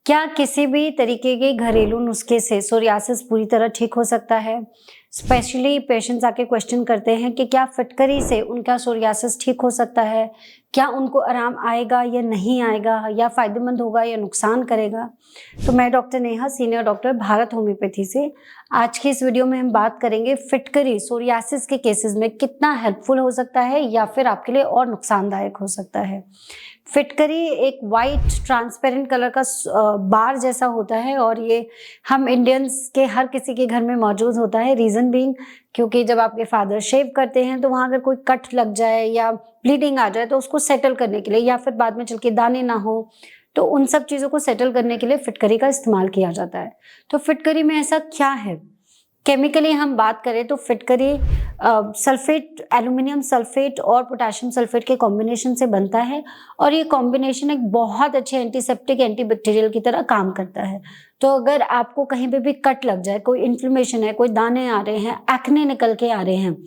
क्या किसी भी तरीके के घरेलू नुस्खे से सोरियासिस पूरी तरह ठीक हो सकता है? स्पेशली पेशेंट्स आके क्वेश्चन करते हैं कि क्या फिटकरी से उनका सोरियासिस ठीक हो सकता है? क्या उनको आराम आएगा या नहीं आएगा, या फ़ायदेमंद होगा या नुकसान करेगा? तो मैं doctor Neha, senior doctor, Bharat homeopathy से आज की इस वीडियो में हम बात करेंगे फिटकरी सोरियासिस के केसेस में कितना हेल्पफुल हो सकता है या फिर आपके लिए और नुकसानदायक हो सकता है। फिटकरी एक वाइट ट्रांसपेरेंट कलर का बार जैसा होता है और ये हम इंडियंस के हर किसी के घर में मौजूद होता है। रीज़न बीइंग क्योंकि जब आपके फादर शेव करते हैं तो वहाँ अगर कोई कट लग जाए या ब्लीडिंग आ जाए तो उसको सेटल करने के लिए, या फिर बाद में चल के दाने ना हो, तो उन सब चीज़ों को सेटल करने के लिए फिटकरी का इस्तेमाल किया जाता है। तो फिटकरी में ऐसा क्या है? केमिकली हम बात करें तो फिटकरी सल्फेट, एल्यूमिनियम सल्फेट और पोटेशियम सल्फेट के कॉम्बिनेशन से बनता है और ये कॉम्बिनेशन एक बहुत अच्छे एंटीसेप्टिक, एंटीबैक्टीरियल की तरह काम करता है। तो अगर आपको कहीं पे भी कट लग जाए, कोई इन्फ्लेमेशन है, कोई दाने आ रहे हैं, एक्ने निकल के आ रहे हैं,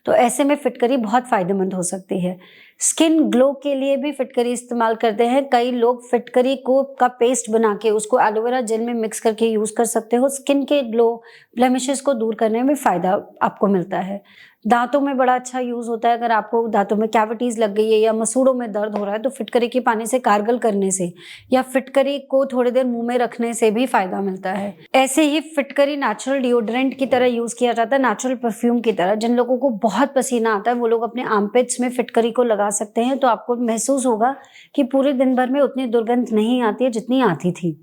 तो ऐसे में फिटकरी बहुत फ़ायदेमंद हो सकती है। स्किन ग्लो के लिए भी फिटकरी इस्तेमाल करते हैं। कई लोग फिटकरी को का पेस्ट बना के उसको एलोवेरा जेल में मिक्स करके यूज़ कर सकते हो। स्किन के ग्लो, ब्लेमिशेस को दूर करने में फ़ायदा आपको मिलता है। दांतों में बड़ा अच्छा यूज़ होता है। अगर आपको दांतों में कैविटीज़ लग गई है या मसूड़ों में दर्द हो रहा है तो फिटकरी के पानी से गार्गल करने से या फिटकरी को थोड़ी देर मुंह में रखने से भी फ़ायदा मिलता है। ऐसे ही फिटकरी नेचुरल डिओड्रेंट की तरह यूज़ किया जाता है, नेचुरल परफ्यूम की तरह। जिन लोगों को बहुत पसीना आता है वो लोग अपने आर्मपिट्स में फिटकरी को लगा सकते हैं, तो आपको महसूस होगा कि पूरे दिन भर में उतनी दुर्गंध नहीं आती है जितनी आती थी।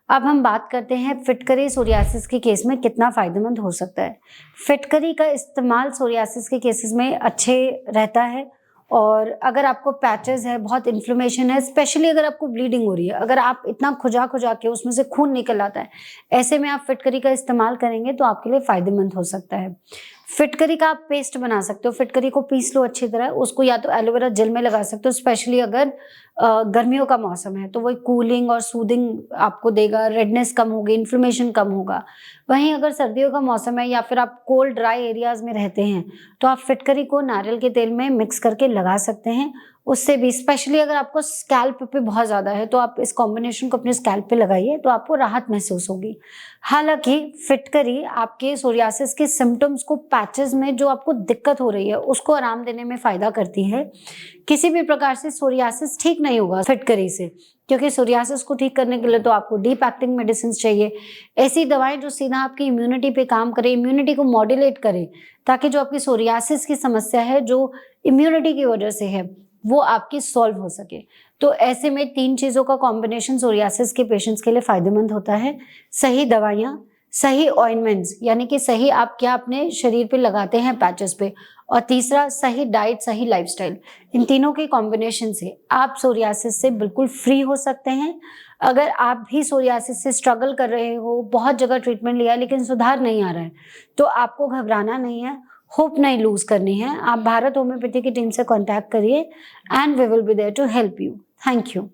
अब हम बात करते हैं फिटकरी सोरियासिस के केस में कितना फ़ायदेमंद हो सकता है। फिटकरी का इस्तेमाल सोरियासिस के केसेस में अच्छे रहता है, और अगर आपको पैचेस है, बहुत इन्फ्लेमेशन है, स्पेशली अगर आपको ब्लीडिंग हो रही है, अगर आप इतना खुजा खुजा के उसमें से खून निकल आता है, ऐसे में आप फिटकरी का इस्तेमाल करेंगे तो आपके लिए फ़ायदेमंद हो सकता है। फिटकरी का आप पेस्ट बना सकते हो। फिटकरी को पीस लो अच्छी तरह, उसको या तो एलोवेरा जेल में लगा सकते हो। स्पेशली अगर गर्मियों का मौसम है तो वो कूलिंग और सूदिंग आपको देगा, रेडनेस कम होगी, इन्फ्लेमेशन कम होगा। वहीं अगर सर्दियों का मौसम है या फिर आप कोल्ड ड्राई एरियाज में रहते हैं तो आप फिटकरी को नारियल के तेल में मिक्स करके लगा सकते हैं। उससे भी, स्पेशली अगर आपको स्कैल्प पे बहुत ज़्यादा है तो आप इस कॉम्बिनेशन को अपने स्कैल्प पे लगाइए तो आपको राहत महसूस होगी। हालांकि फिटकरी आपके सोरियासिस के सिम्टम्स को, पैचेस में जो आपको दिक्कत हो रही है उसको आराम देने में फ़ायदा करती है। किसी भी प्रकार से सोरियासिस ठीक नहीं होगा फिटकरी से, क्योंकि सोरियासिस को ठीक करने के लिए तो आपको डीप एक्टिंग मेडिसिन चाहिए। ऐसी दवाएं जो सीधा आपकी इम्यूनिटी पे काम करे, इम्यूनिटी को मॉड्यूलेट करे, ताकि जो आपकी सोरियासिस की समस्या है जो इम्यूनिटी की वजह से है वो आपकी सॉल्व हो सके। तो ऐसे में 3 चीज़ों का कॉम्बिनेशन सोरियासिस के पेशेंट्स के लिए फ़ायदेमंद होता है। सही दवाइयाँ, सही ऑइंटमेंट्स, यानी कि सही आप क्या अपने शरीर पे लगाते हैं पैचेस पे, और तीसरा सही डाइट, सही लाइफस्टाइल। इन तीनों के कॉम्बिनेशन से आप सोरियासिस से बिल्कुल फ्री हो सकते हैं। अगर आप भी सोरियासिस से स्ट्रगल कर रहे हो, बहुत जगह ट्रीटमेंट लिया है लेकिन सुधार नहीं आ रहा है, तो आपको घबराना नहीं है, होप नहीं लूज करनी है। आप भारत होम्योपैथी की टीम से कांटेक्ट करिए and we will be there to help you. Thank you.